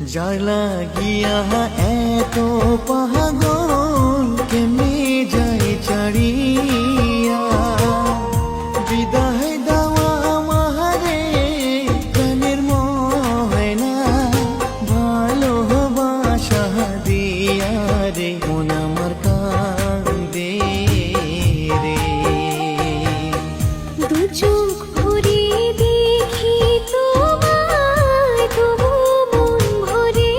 যার লাগিয়া এত পাগল কেমনে যাই ছাড়িয়া বিদায় দেওয়া আমারে প্রাণের ময়না ভালোবাসা দিয়া রে মন আমার কান্দে রে। দু চোখ ভরে দেখি তোমায় তবু মন ভরে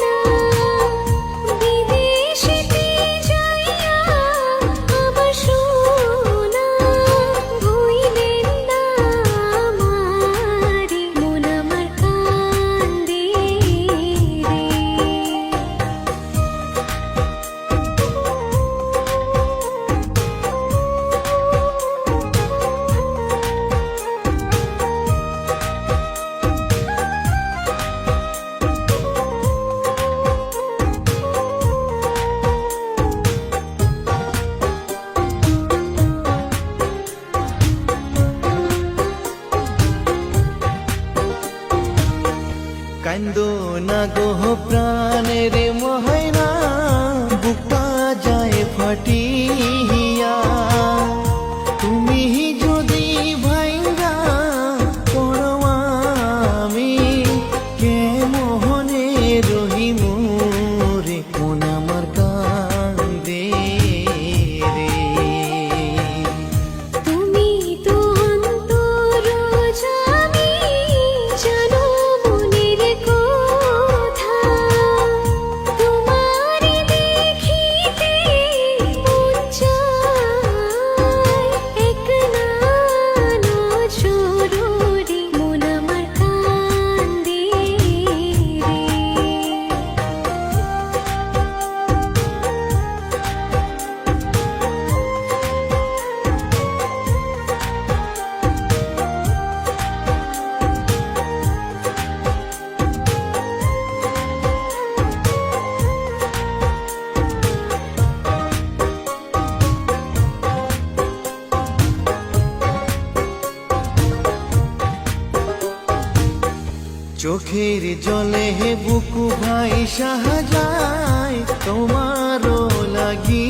না। বিদেশেতে যাইয়া আমার সোনা ভুইলেন না আমারে মন আমার কান্দে রে। কান্দো না গো প্রাণের ময়না বুকটা যায় ফাটিয়া তুমি যদি ভাইঙ্গা পড়ো আমি কে মোহনে রহিম রে মন আমার কান্দে রে। তুমি তো অন্তরজামী জানো মনের কথা। তোমারে দেখিতে মন চায় এক নজরে মন আমার কান্দে রে। চোখের জলে বুকু ভাই সাহাযায় তোমারও লাগি